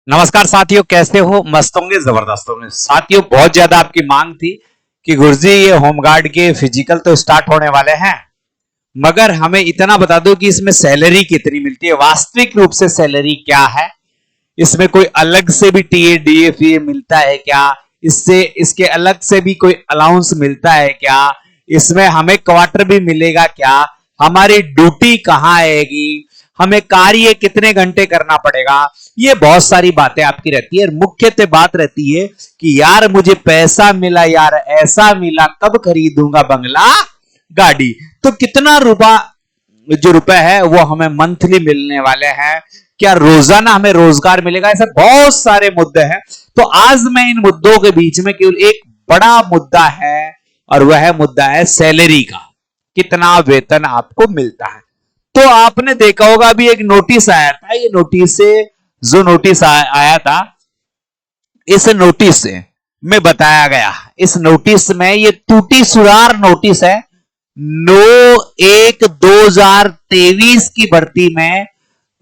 नमस्कार साथियों, कैसे हो? मस्त होंगे, जबरदस्त होंगे। साथियों, बहुत ज्यादा आपकी मांग थी कि गुरुजी ये होमगार्ड के फिजिकल तो स्टार्ट होने वाले हैं, मगर हमें इतना बता दो कि इसमें सैलरी कितनी मिलती है, वास्तविक रूप से सैलरी क्या है, इसमें कोई अलग से भी टीए डीए मिलता है क्या, इससे इसके अलग से भी कोई अलाउंस मिलता है क्या, इसमें हमें क्वार्टर भी मिलेगा क्या, हमारी ड्यूटी कहां आएगी, हमें कार्य कितने घंटे करना पड़ेगा, ये बहुत सारी बातें आपकी रहती है। मुख्यतः बात रहती है कि यार मुझे पैसा मिला, यार ऐसा मिला, कब खरीदूंगा बंगला गाड़ी, तो कितना जो रुपए है वो हमें मंथली मिलने वाले हैं, क्या रोजाना हमें रोजगार मिलेगा, ऐसे बहुत सारे मुद्दे हैं। तो आज मैं इन मुद्दों के बीच में केवल एक बड़ा मुद्दा है और वह मुद्दा है सैलरी का, कितना वेतन आपको मिलता है। तो आपने देखा होगा अभी एक नोटिस आया था, ये नोटिस से जो नोटिस आया था, इस नोटिस में बताया गया, इस नोटिस में ये टूटी सुरार नोटिस है, 9/1/2023 की भर्ती में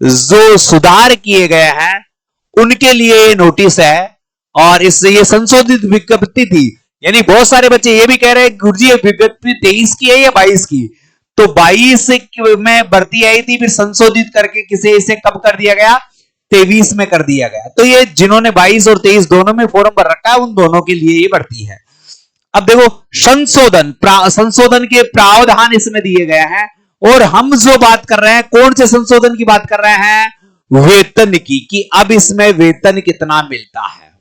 जो सुधार किए गए हैं उनके लिए ये नोटिस है। और इससे ये संशोधित विज्ञप्ति थी, यानी बहुत सारे बच्चे ये भी कह रहे हैं गुरुजी ये विज्ञप्ति 23 की है या 22 की, तो 22 में भर्ती आई थी, फिर संशोधित करके किसे इसे कब कर दिया गया, 23 में कर दिया गया। तो ये जिन्होंने 22 और 23 दोनों में फॉर्म भर रखा है उन दोनों के लिए ये भर्ती है। अब देखो संशोधन के प्रावधान इसमें दिए गए हैं, और हम जो बात कर रहे हैं कौन से संशोधन की बात कर रहे हैं, वेतन की, कि अब इसमें वेतन कितना मिलता है,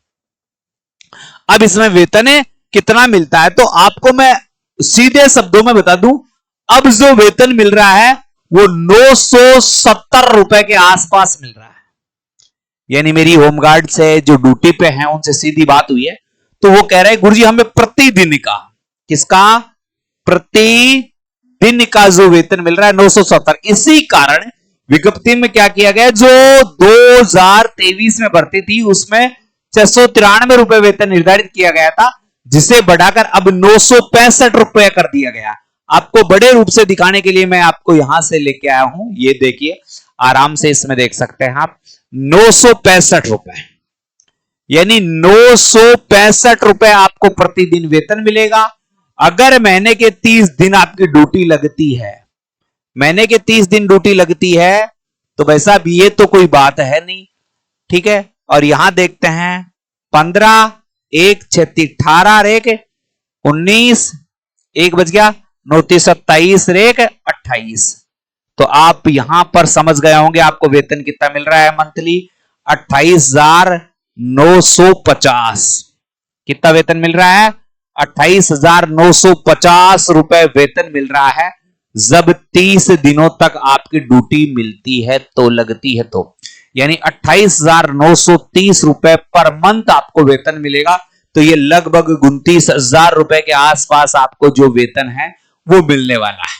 अब इसमें वेतन कितना मिलता है। तो आपको मैं सीधे शब्दों में बता दूं, अब जो वेतन मिल रहा है वो 970 रुपए के आसपास मिल रहा है। यानी मेरी होमगार्ड से जो ड्यूटी पे हैं उनसे सीधी बात हुई है, तो वो कह रहे हैं गुरुजी हमें प्रतिदिन का, किसका, प्रतिदिन का जो वेतन मिल रहा है 970। इसी कारण विज्ञप्ति में क्या किया गया, जो 2023 में भर्ती थी उसमें 693 रुपए वेतन निर्धारित किया गया था, जिसे बढ़ाकर अब 965 रुपए कर दिया गया। आपको बड़े रूप से दिखाने के लिए मैं आपको यहां से लेके आया हूं, ये देखिए आराम से इसमें देख सकते हैं आप, 965 रुपए, यानी 965 रुपए आपको प्रतिदिन वेतन मिलेगा। अगर महीने के 30 दिन आपकी ड्यूटी लगती है, महीने के 30 दिन ड्यूटी लगती है, तो वैसा भी ये तो कोई बात है नहीं, ठीक है। और यहां देखते हैं 15 1 36 18 रेक 19 1 बज गया 9 27 रेक 28, तो आप यहां पर समझ गए होंगे आपको वेतन कितना मिल रहा है मंथली, 28,950। कितना वेतन मिल रहा है, 28,950 रुपए वेतन मिल रहा है, जब 30 दिनों तक आपकी ड्यूटी मिलती है तो लगती है, तो यानी 28,930 रुपए पर मंथ आपको वेतन मिलेगा। तो ये लगभग 29,000 रुपए के आसपास आपको जो वेतन है वो मिलने वाला है।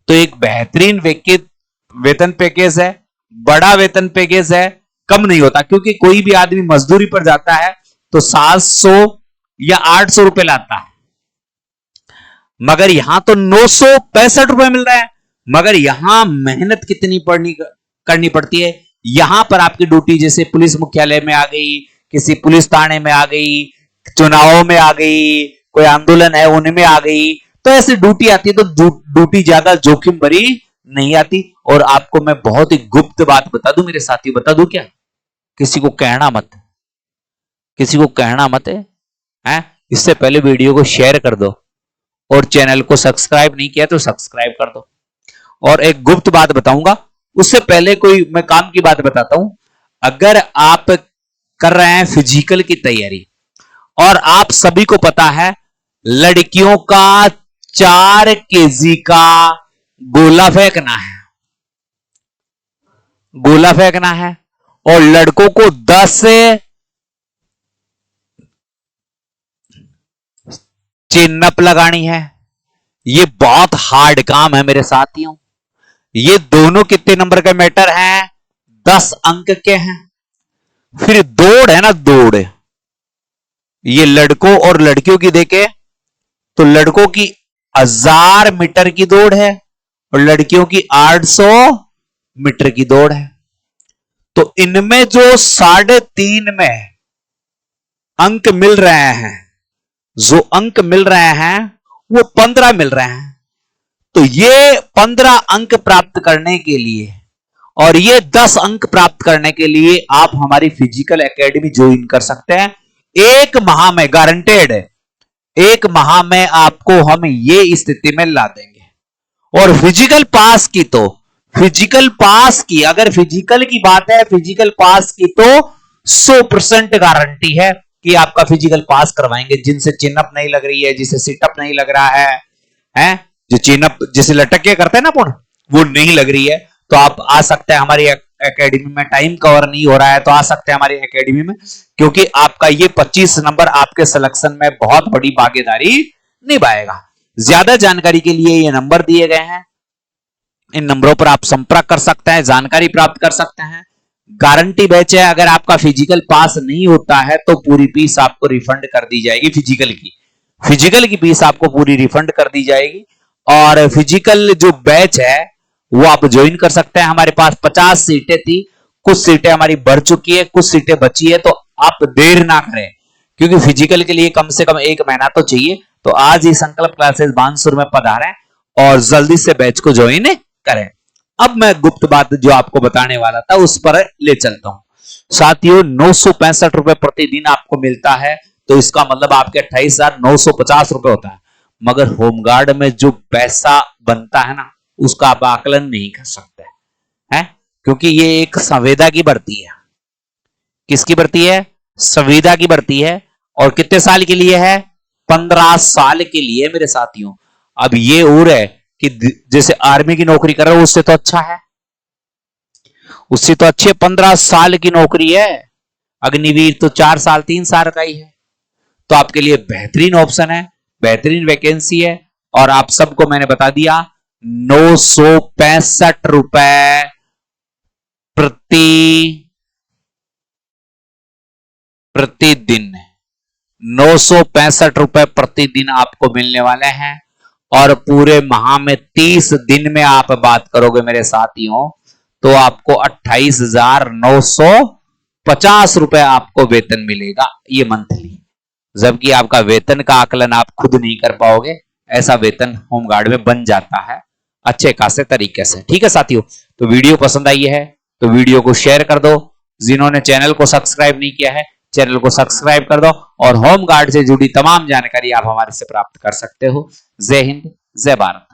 तो एक बेहतरीन वेतन पैकेज है, बड़ा वेतन पैकेज है, कम नहीं होता, क्योंकि कोई भी आदमी मजदूरी पर जाता है तो 700 या 800 रुपए लाता है, मगर यहां तो 965 रुपए मिल रहा है। मगर यहां मेहनत कितनी करनी पड़ती है, यहां पर आपकी ड्यूटी जैसे पुलिस मुख्यालय में आ गई, किसी पुलिस थाने में आ गई, चुनावों में आ गई, कोई आंदोलन है उनमें आ गई, तो ऐसी ड्यूटी आती है, तो ड्यूटी ज्यादा जोखिम भरी नहीं आती। और आपको मैं बहुत ही गुप्त बात बता दूं मेरे साथी, बता दूं क्या, किसी को कहना मत, किसी को कहना मत है? इससे पहले वीडियो को शेयर कर दो, और चैनल को सब्सक्राइब नहीं किया तो सब्सक्राइब कर दो। और एक गुप्त बात बताऊंगा, उससे पहले कोई मैं काम की बात बताता हूं। अगर आप कर रहे हैं फिजिकल की तैयारी, और आप सभी को पता है लड़कियों का 4 केजी का गोला फेंकना है, गोला फेंकना है, और लड़कों को 10 चिन-अप लगानी है। ये बहुत हार्ड काम है मेरे साथियों। ये दोनों कितने नंबर के मैटर हैं, 10 अंक के हैं। फिर दौड़ है ना, दौड़, ये लड़कों और लड़कियों की देखे तो लड़कों की 1000 मीटर की दौड़ है और लड़कियों की 800 मीटर की दौड़ है। तो इनमें जो 3.5 में अंक मिल रहे हैं, जो अंक मिल रहे हैं वो 15 मिल रहे हैं। तो ये 15 अंक प्राप्त करने के लिए और ये 10 अंक प्राप्त करने के लिए आप हमारी फिजिकल एकेडमी ज्वाइन कर सकते हैं। 1 माह में गारंटेड है, 1 माह में आपको हम ये स्थिति में ला देंगे। और फिजिकल पास की तो अगर फिजिकल की बात है, फिजिकल पास की तो 100% गारंटी है कि आपका फिजिकल पास करवाएंगे। जिनसे चिनअप नहीं लग रही है, जिसे सिटअप नहीं लग रहा है जो चिनअप जिसे लटक के करते हैं ना पुण, वो नहीं लग रही है, तो आप आ सकते हैं हमारी एकेडमी में। टाइम कवर नहीं हो रहा है तो आ सकते हैं हमारी एकेडमी में, क्योंकि आपका ये 25 नंबर आपके सिलेक्शन में बहुत बड़ी भागीदारी निभाएगा। ज्यादा जानकारी के लिए ये नंबर दिए गए हैं, इन नंबरों पर आप संपर्क कर सकते हैं, जानकारी प्राप्त कर सकते हैं। गारंटी बैच है, अगर आपका फिजिकल पास नहीं होता है तो पूरी फीस आपको रिफंड कर दी जाएगी। फिजिकल की फीस आपको पूरी रिफंड कर दी जाएगी। और फिजिकल जो बैच है वो आप ज्वाइन कर सकते हैं। हमारे पास 50 सीटें थी, कुछ सीटें हमारी बढ़ चुकी है, कुछ सीटें बची है, तो आप देर ना करें, क्योंकि फिजिकल के लिए कम से कम 1 महीना तो चाहिए। तो आज ही संकल्प क्लासेस बानसूर में पधारें और जल्दी से बैच को ज्वाइन करें। अब मैं गुप्त बात जो आपको बताने वाला था उस पर ले चलता हूं। साथियों, 965 रुपए प्रतिदिन आपको मिलता है, तो इसका मतलब आपके 28,950 रुपए होता है। मगर होमगार्ड में जो पैसा बनता है ना, उसका आप आकलन नहीं कर सकते हैं, क्योंकि ये एक संविदा की भर्ती है। किसकी भर्ती है? संविदा की भर्ती है। और कितने साल के लिए है? 15 साल के लिए मेरे साथियों। अब ये और है कि जैसे आर्मी की नौकरी कर रहे हो, उससे तो अच्छा है, उससे तो अच्छे 15 साल की नौकरी है। अग्निवीर तो 4 साल 3 साल का ही है। तो आपके लिए बेहतरीन ऑप्शन है, बेहतरीन वैकेंसी है। और आप सबको मैंने बता दिया, 965 रुपए प्रतिदिन, 965 रुपए प्रतिदिन आपको मिलने वाले हैं। और पूरे माह में 30 दिन में आप बात करोगे मेरे साथियों, तो आपको 28,950 रुपए आपको वेतन मिलेगा, ये मंथली। जबकि आपका वेतन का आकलन आप खुद नहीं कर पाओगे, ऐसा वेतन होमगार्ड में बन जाता है अच्छे खासे तरीके से। ठीक है साथियों, तो वीडियो पसंद आई है तो वीडियो को शेयर कर दो। जिन्होंने चैनल को सब्सक्राइब नहीं किया है, चैनल को सब्सक्राइब कर दो। और होमगार्ड से जुड़ी तमाम जानकारी आप हमारे से प्राप्त कर सकते हो। जय हिंद, जय भारत।